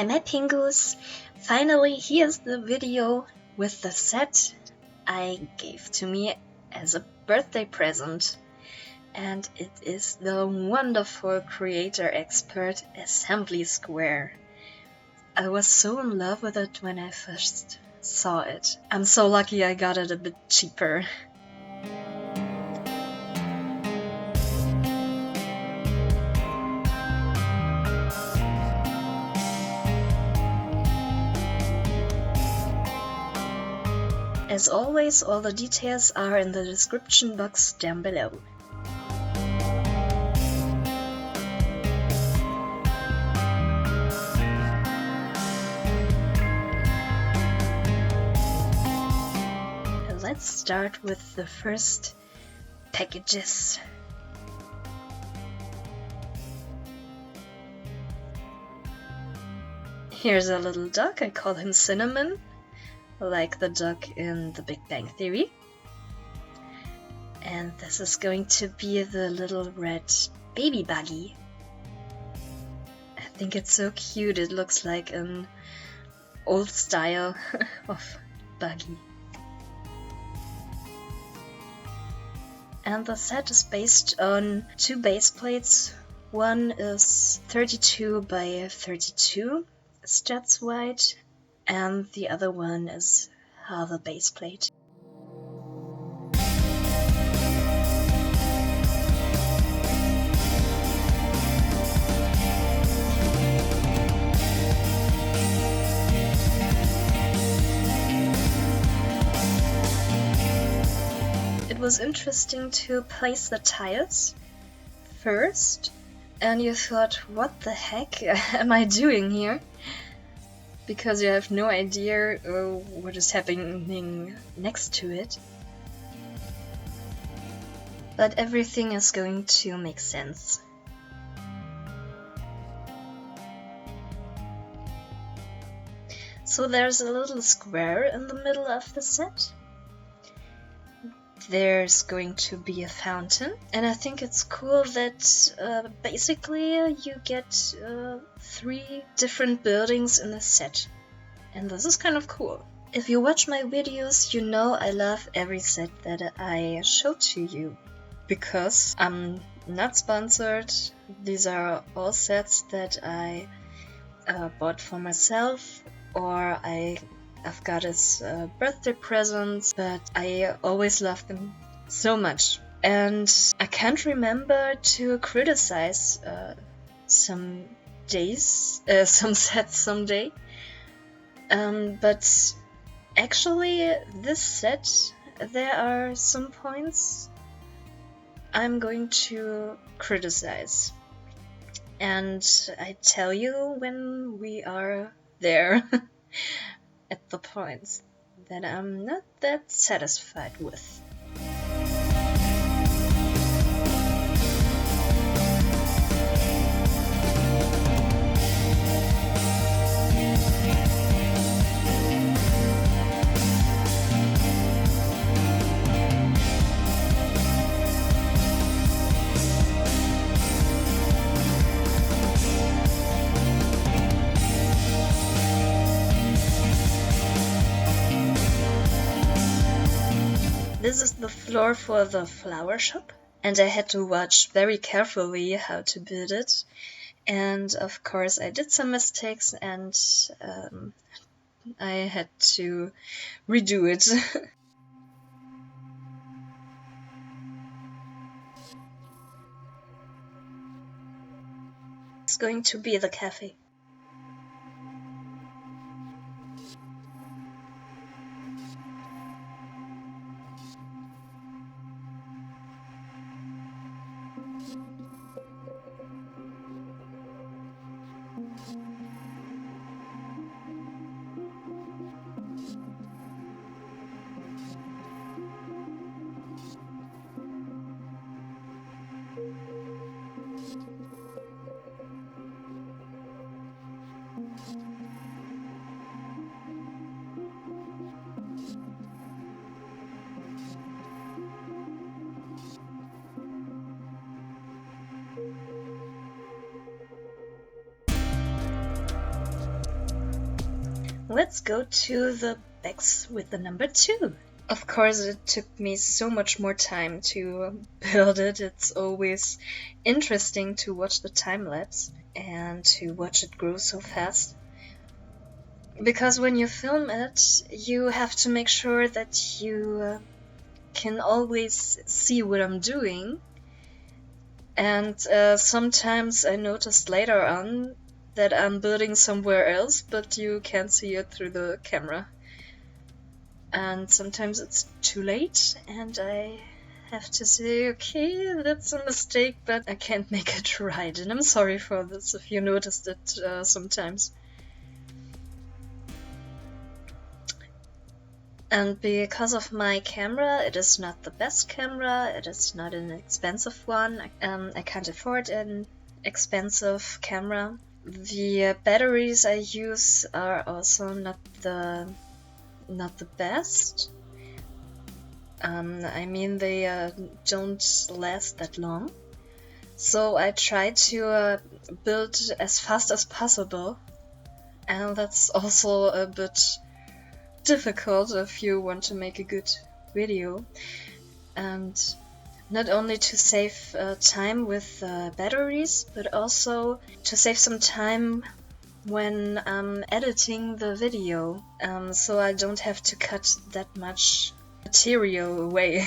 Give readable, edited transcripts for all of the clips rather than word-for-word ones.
Hi my pingus! Finally here's the video with the set I gave to me as a birthday present. And it is the wonderful creator expert assembly square. I was so in love with it when I first saw it. I'm so lucky I got it a bit cheaper. As always, all the details are in the description box down below. Let's start with the first packages. Here's a little dog, I call him Cinnamon, like the dog in The Big Bang Theory. And this is going to be the little red baby Buggy. I think it's so cute, it looks like an old style of Buggy. And the set is based on two base plates. One is 32 by 32 studs wide, and the other one is half a base plate. It was interesting to place the tiles first, and you thought, what the heck am I doing here? Because you have no idea what is happening next to it. But everything is going to make sense. So there's a little square in the middle of the set. There's going to be a fountain, and I think it's cool that basically you get 3 different buildings in the set, and this is kind of cool. If you watch my videos, you know I love every set that I show to you, because I'm not sponsored. These are all sets that I bought for myself, or I've got as birthday presents, but I always love them so much. And I can't remember to criticize some sets someday. But actually, this set, there are some points I'm going to criticize. And I tell you when we are there. At the points that I'm not that satisfied with. This is the floor for the flower shop, and I had to watch very carefully how to build it. And of course I did some mistakes, and I had to redo it. It's going to be the cafe. let's go to the bags with the number 2. Of course, it took me so much more time to build it. It's always interesting to watch the time lapse and to watch it grow so fast. Because when you film it, you have to make sure that you can always see what I'm doing. And sometimes I noticed later on that I'm building somewhere else, but you can't see it through the camera. And sometimes it's too late and I have to say, okay, that's a mistake, but I can't make it right. And I'm sorry for this if you noticed it sometimes. And because of my camera, it is not the best camera, it is not an expensive one. I can't afford an expensive camera. The batteries I use are also not the best. I mean, they don't last that long. So I try to build as fast as possible. And that's also a bit difficult if you want to make a good video. And not only to save time with batteries, but also to save some time when I'm editing the video, so I don't have to cut that much material away.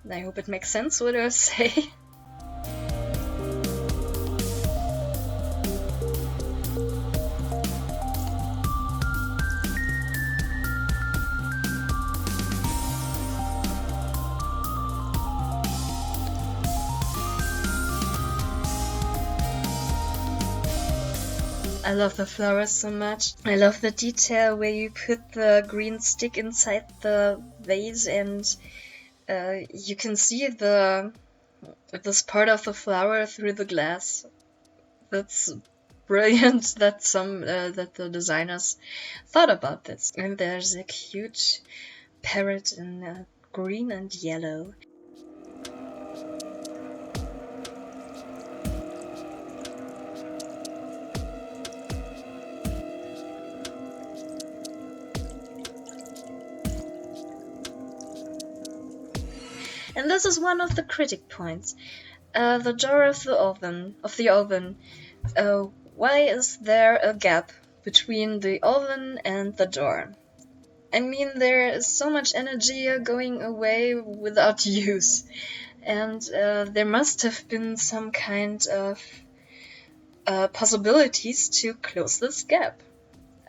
I hope it makes sense what I say. I love the flowers so much. I love the detail where you put the green stick inside the vase and you can see this part of the flower through the glass. That's brilliant that that the designers thought about this. And there's a cute parrot in green and yellow. And this is one of the critic points. The door of the oven. Why is there a gap between the oven and the door? I mean, there is so much energy going away without use. And there must have been some kind of possibilities to close this gap.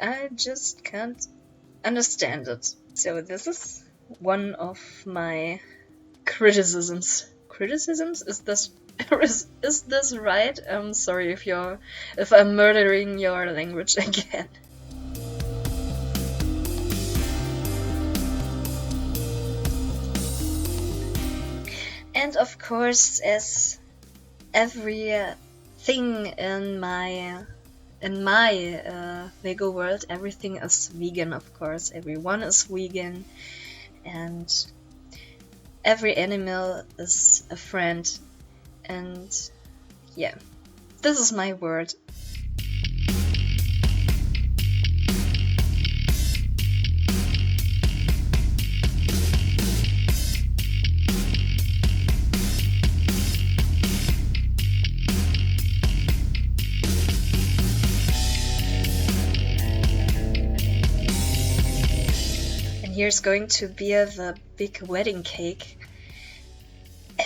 I just can't understand it. So this is one of my criticisms. Is this right? I'm sorry if I'm murdering your language again. And of course, as every thing in my Lego world, everything is vegan. Of course, everyone is vegan, and every animal is a friend, and yeah, this is my word. And here's going to be the big wedding cake.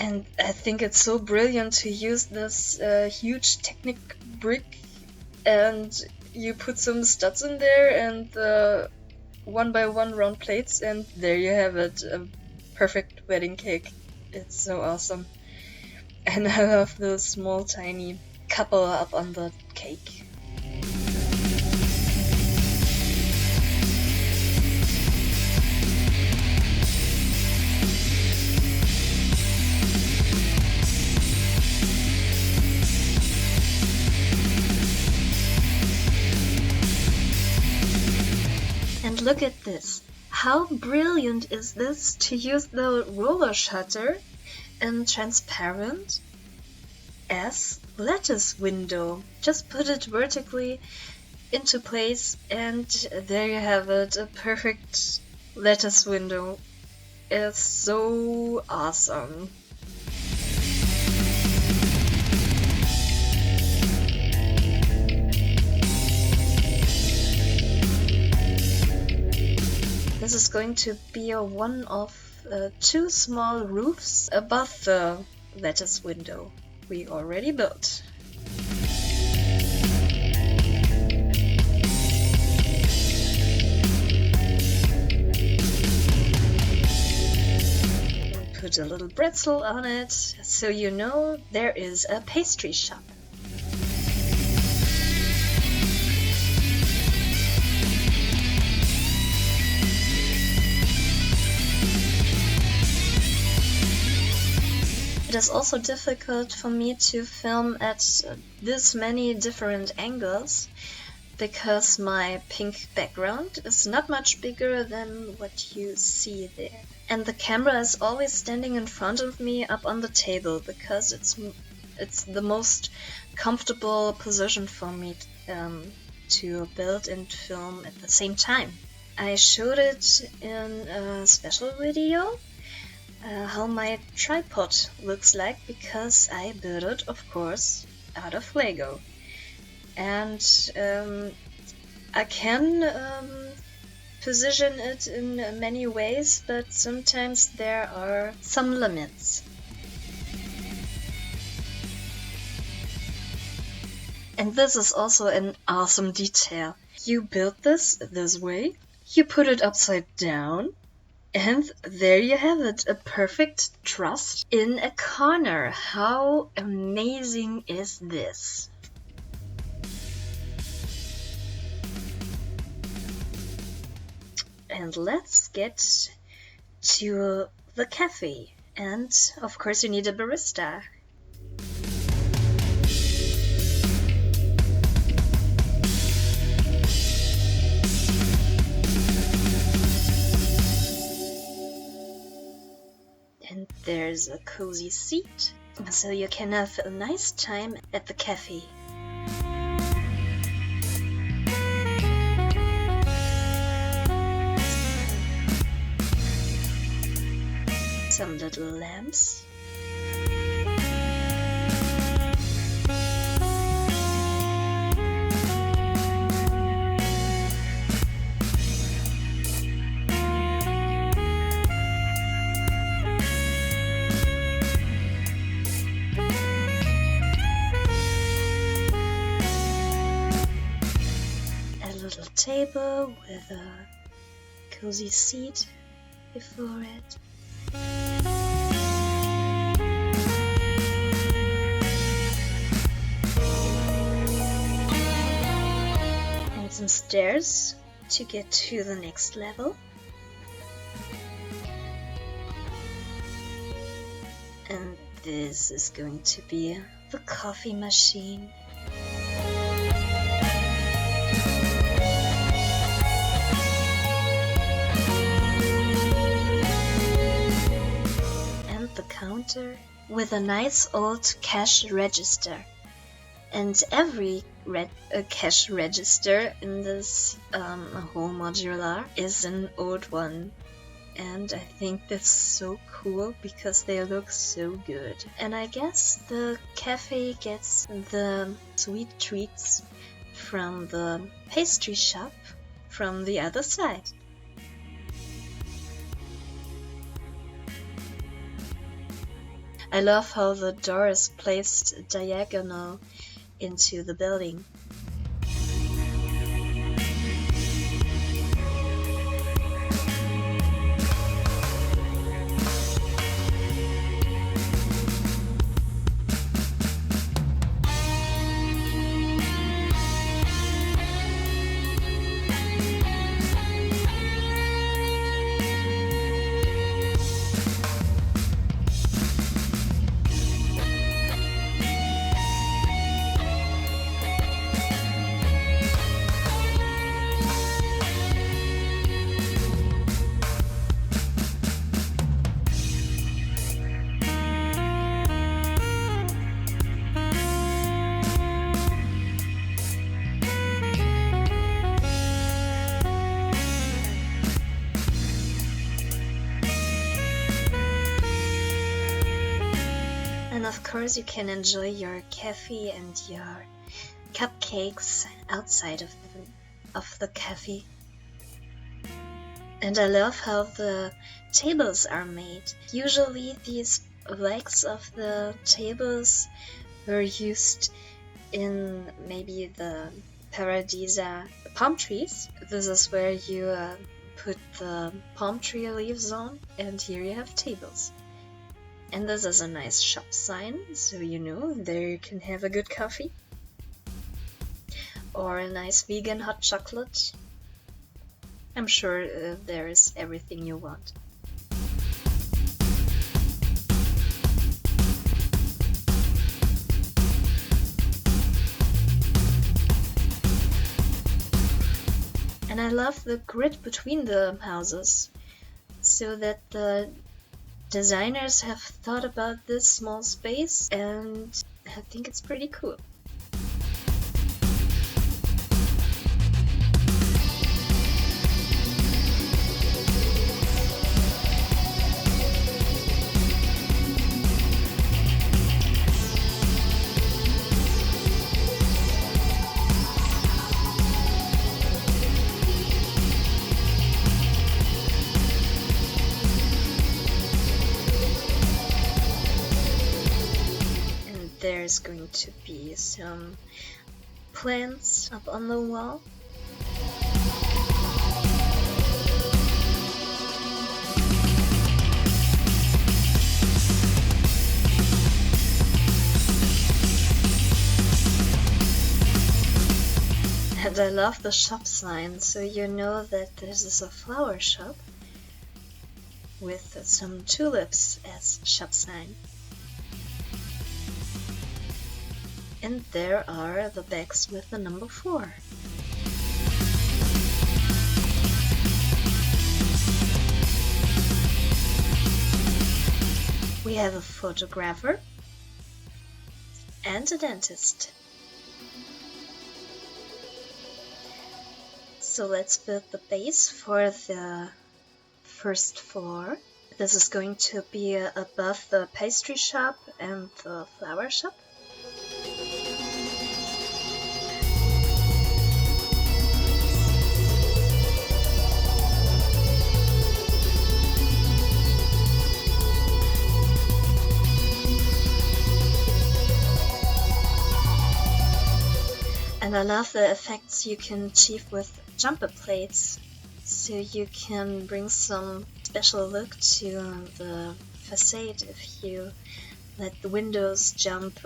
And I think it's so brilliant to use this huge Technic brick, and you put some studs in there and 1x1 round plates, and there you have it, a perfect wedding cake. It's so awesome. And I love the small tiny couple up on the cake. And look at this. How brilliant is this to use the roller shutter in transparent as lattice window. Just put it vertically into place, and there you have it, a perfect lattice window. It's so awesome. This is going to be one of 2 small roofs above the lattice window we already built. Put a little pretzel on it, so you know there is a pastry shop. It is also difficult for me to film at this many different angles, because my pink background is not much bigger than what you see there. And the camera is always standing in front of me up on the table, because it's the most comfortable position for me to build and film at the same time. I showed it in a special video how my tripod looks like, because I built it, of course, out of Lego. And I can position it in many ways, but sometimes there are some limits. And this is also an awesome detail. You build this way, you put it upside down, and there you have it, a perfect truss in a corner. How amazing is this? And let's get to the cafe. And of course you need a barista. And there's a cozy seat, so you can have a nice time at the cafe. Some little lamps. A little table with a cozy seat before it. And some stairs to get to the next level. And this is going to be the coffee machine. The counter with a nice old cash register, and every cash register in this whole modular is an old one, and I think that's so cool because they look so good. And I guess the cafe gets the sweet treats from the pastry shop from the other side. I love how the door is placed diagonal into the building. And of course you can enjoy your coffee and your cupcakes outside of the cafe. And I love how the tables are made. Usually these legs of the tables were used in maybe the paradisa palm trees. This is where you put the palm tree leaves on, and here you have tables. And this is a nice shop sign, so you know there you can have a good coffee or a nice vegan hot chocolate. I'm sure there is everything you want. And I love the grid between the houses, so that the designers have thought about this small space, and I think it's pretty cool. There's going to be some plants up on the wall. And I love the shop sign, so you know that this is a flower shop with some tulips as shop sign. And there are the bags with the number 4. We have a photographer and a dentist. So let's build the base for the first floor. This is going to be above the pastry shop and the flower shop. And I love the effects you can achieve with jumper plates, so you can bring some special look to the facade if you let the windows jump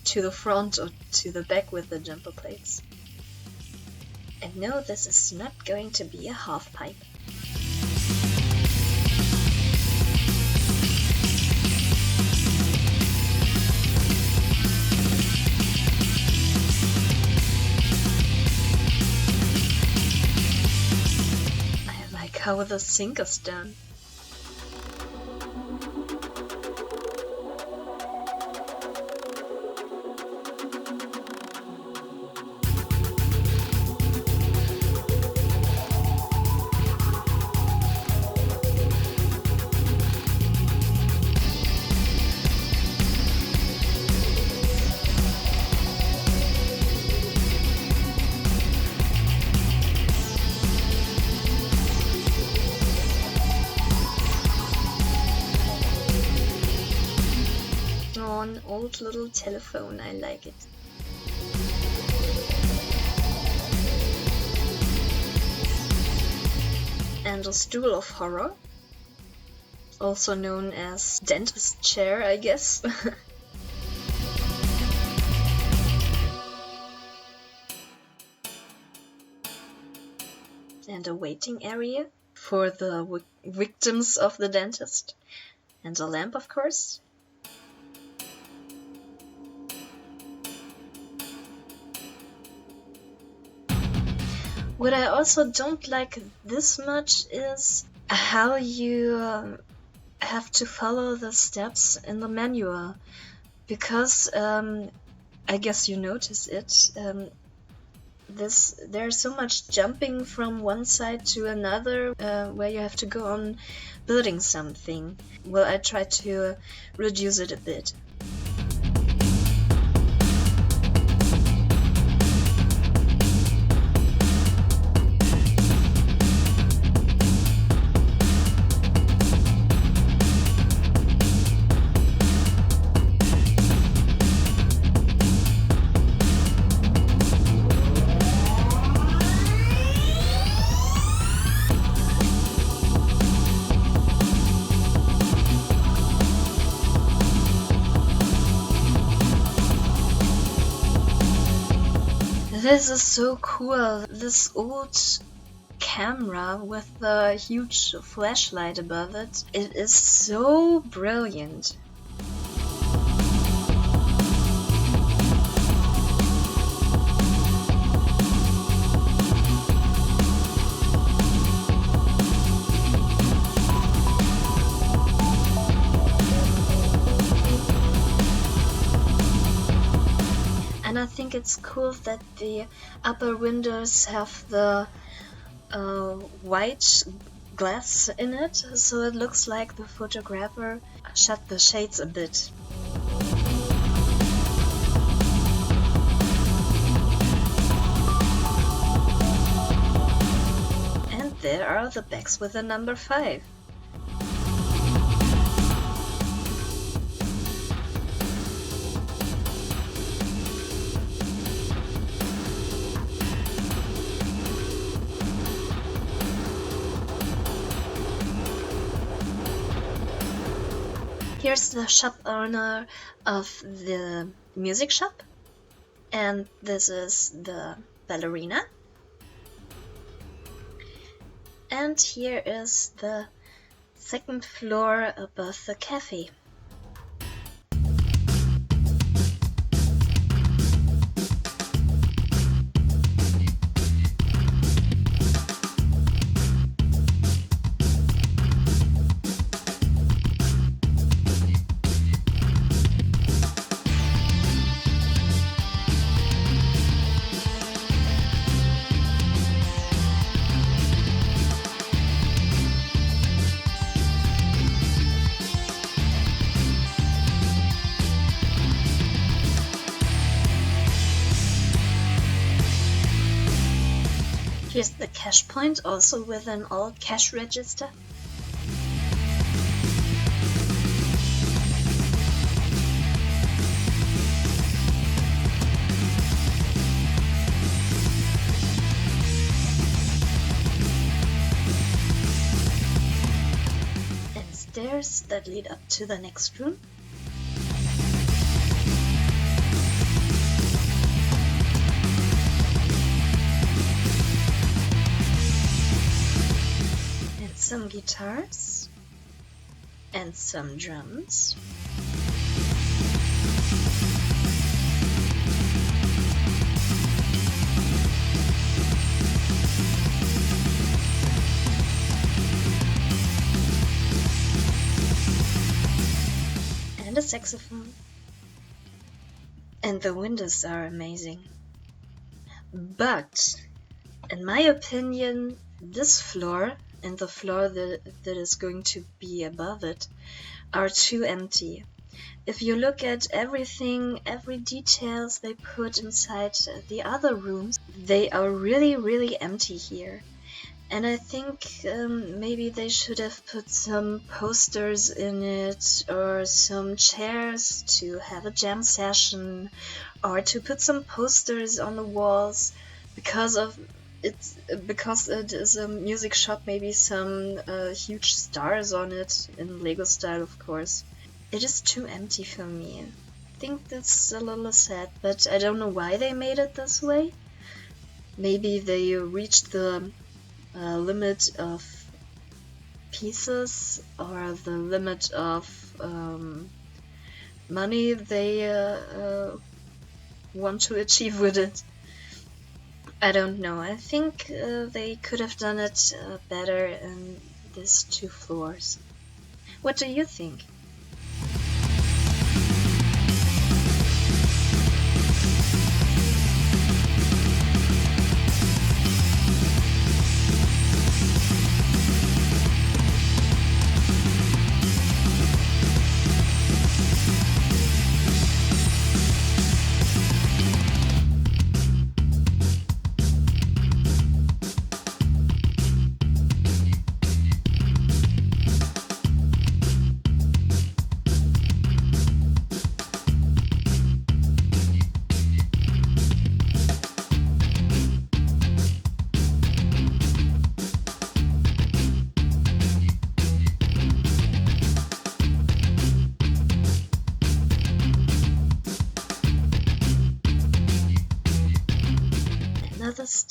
to the front or to the back with the jumper plates. And no, this is not going to be a half pipe. How the sink is done. An old little telephone, I like it. And a stool of horror, also known as dentist chair, I guess. And a waiting area for the victims of the dentist. And a lamp, of course. What I also don't like this much is how you have to follow the steps in the manual, because I guess you notice it, there's so much jumping from one side to another where you have to go on building something. Well, I try to reduce it a bit. This is so cool, this old camera with the huge flashlight above it. It is so brilliant. And I think it's cool that the upper windows have the white glass in it, so it looks like the photographer shut the shades a bit. And there are the bags with the number 5. Here's the shop owner of the music shop, and this is the ballerina. And here is the second floor above the cafe. Here's the cash point, also with an old cash register. And stairs that lead up to the next room. Some guitars and some drums. And a saxophone. And the windows are amazing. But, in my opinion, this floor and the floor that is going to be above it are too empty. If you look at everything, every details they put inside the other rooms, they are really, really empty here. And I think maybe they should have put some posters in it, or some chairs to have a jam session, or to put some posters on the walls, because it is a music shop, maybe some huge stars on it, in Lego style of course. It is too empty for me. I think that's a little sad, but I don't know why they made it this way. Maybe they reached the limit of pieces, or the limit of money they want to achieve with it. I don't know. I think they could have done it better in these 2 floors. What do you think?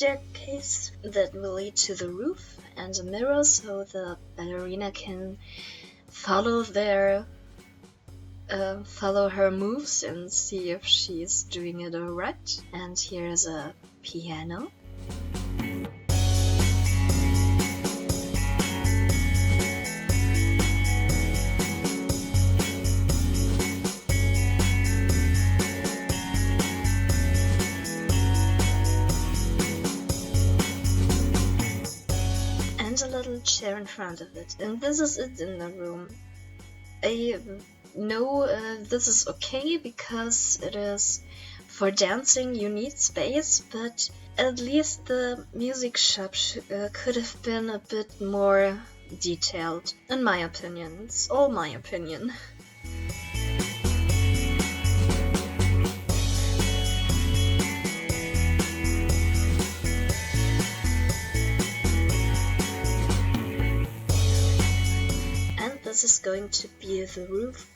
staircase that will lead to the roof, and a mirror so the ballerina can follow her moves and see if she's doing it alright. And here's a piano. And a little chair in front of it. And this is it in the room. I know this is okay because it is for dancing, you need space, but at least the music shop could have been a bit more detailed, in my opinion. It's all my opinion. And this is going to be the roof.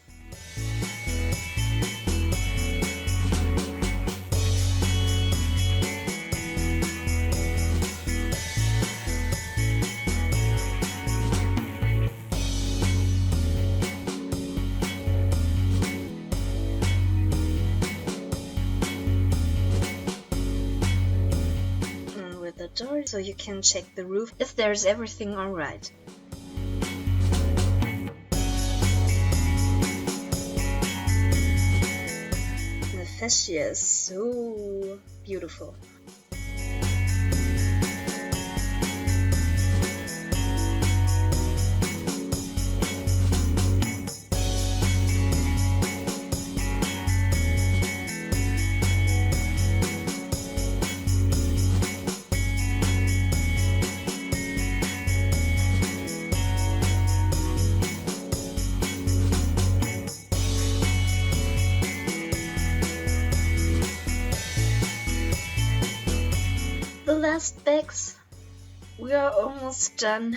With the door, so you can check the roof if there's everything alright. The fascia is so beautiful. The last bags. We are almost done.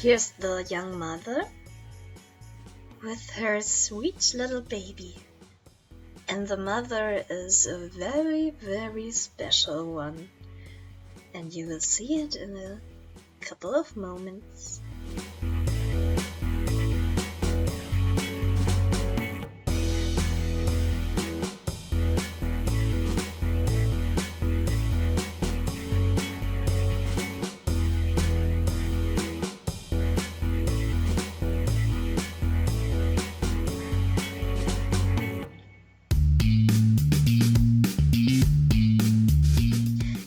Here's the young mother with her sweet little baby. And the mother is a very, very special one. And you will see it in a couple of moments.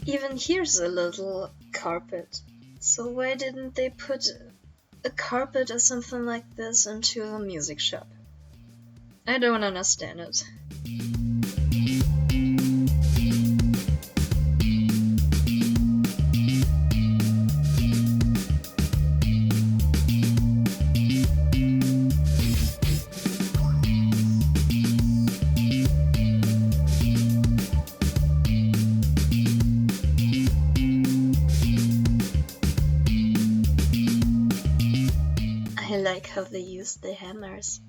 Even here's a little carpet. So why didn't they put a carpet or something like this into a music shop? I don't understand it. I like how they use the hammers.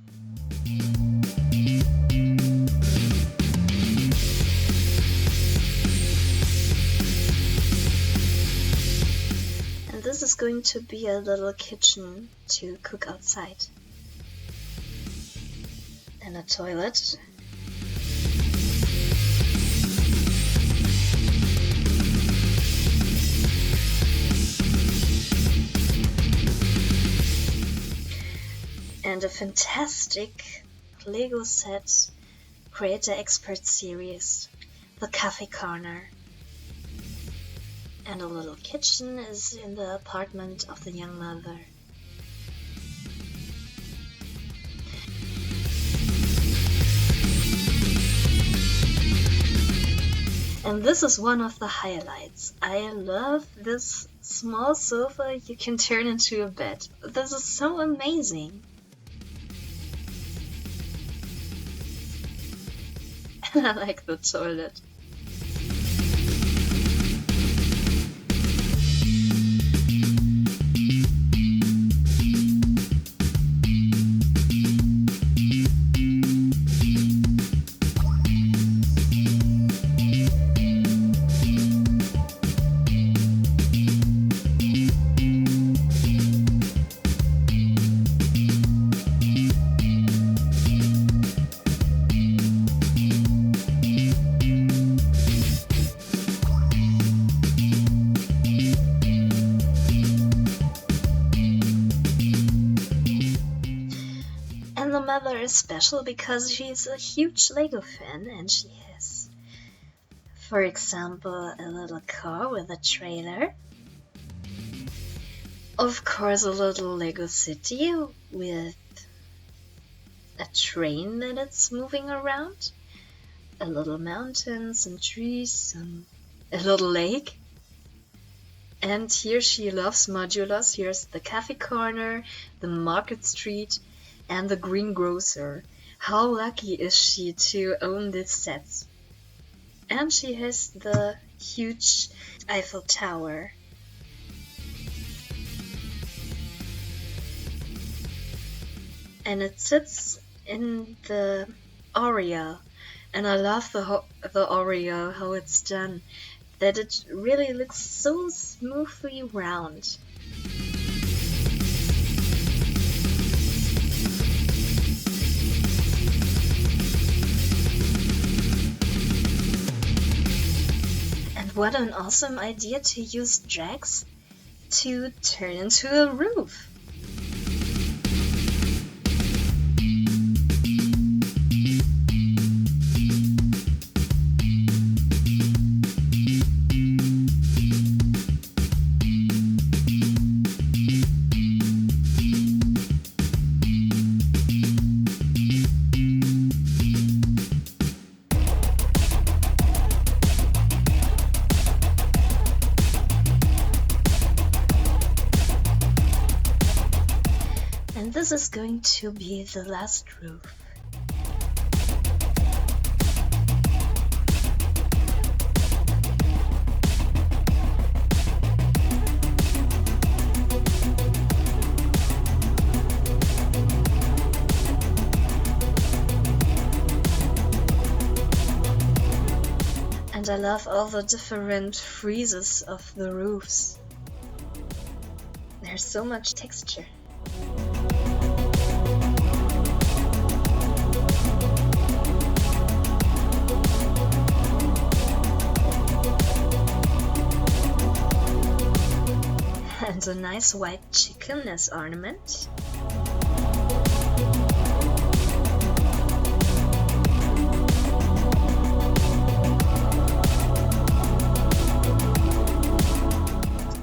And this is going to be a little kitchen to cook outside. And a toilet. And a fantastic LEGO set Creator Expert series, the Cafe Corner. And a little kitchen is in the apartment of the young mother. And this is one of the highlights. I love this small sofa you can turn into a bed. This is so amazing. And I like the toilet. mother is special because she's a huge LEGO fan and she has, for example, a little car with a trailer. Of course, a little LEGO city with a train that it's moving around. A little mountains and trees and a little lake. And here she loves modulars. Here's the cafe corner, the market street, and the greengrocer. How lucky is she to own these sets? And she has the huge Eiffel Tower. And it sits in the Oreo. And I love the Oreo, how it's done. That it really looks so smoothly round. And what an awesome idea to use drags to turn into a roof. And this is going to be the last roof. And I love all the different friezes of the roofs. There's so much texture. And a nice white chicken as ornament.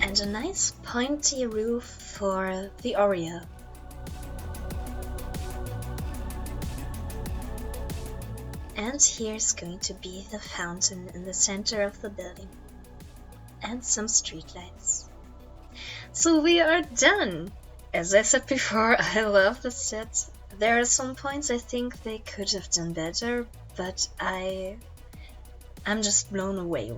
And a nice pointy roof for the Oreo. And here's going to be the fountain in the center of the building. And some streetlights. So we are done! As I said before, I love the set. There are some points I think they could have done better, but I'm just blown away.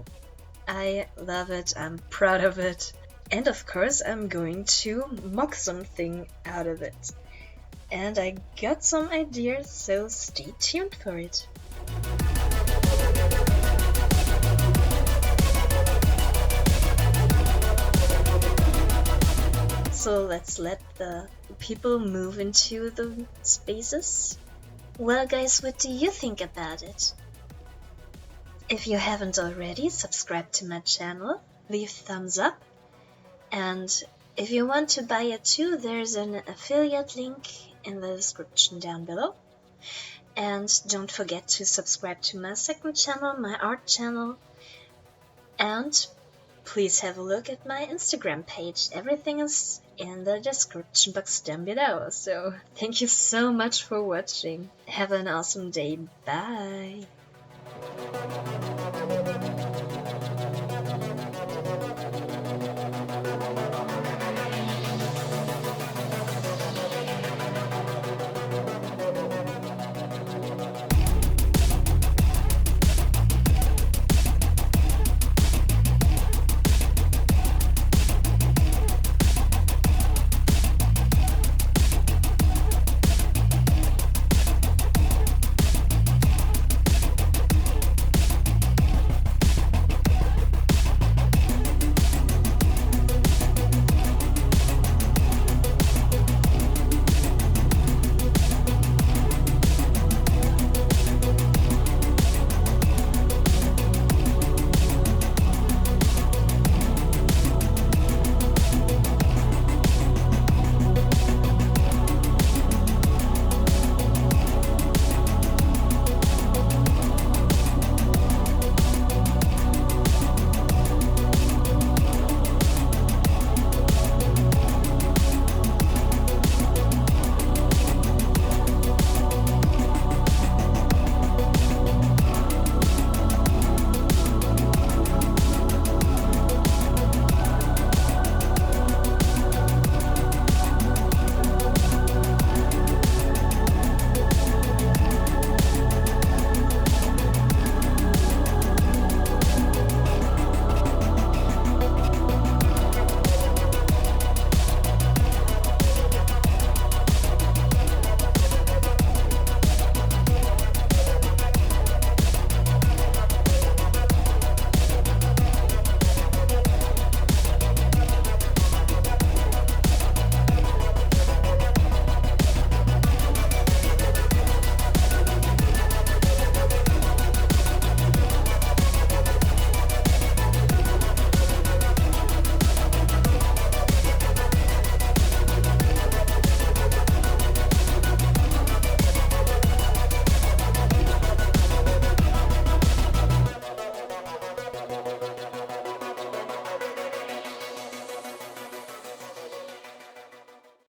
I love it, I'm proud of it, and of course I'm going to mock something out of it. And I got some ideas, so stay tuned for it. So let's let the people move into the spaces. Well guys, what do you think about it? If you haven't already, subscribe to my channel, leave thumbs up, and if you want to buy it too, there's an affiliate link in the description down below. And don't forget to subscribe to my second channel, my art channel, and please have a look at my Instagram page. Everything is in the description box down below. So thank you so much for watching. Have an awesome day. Bye.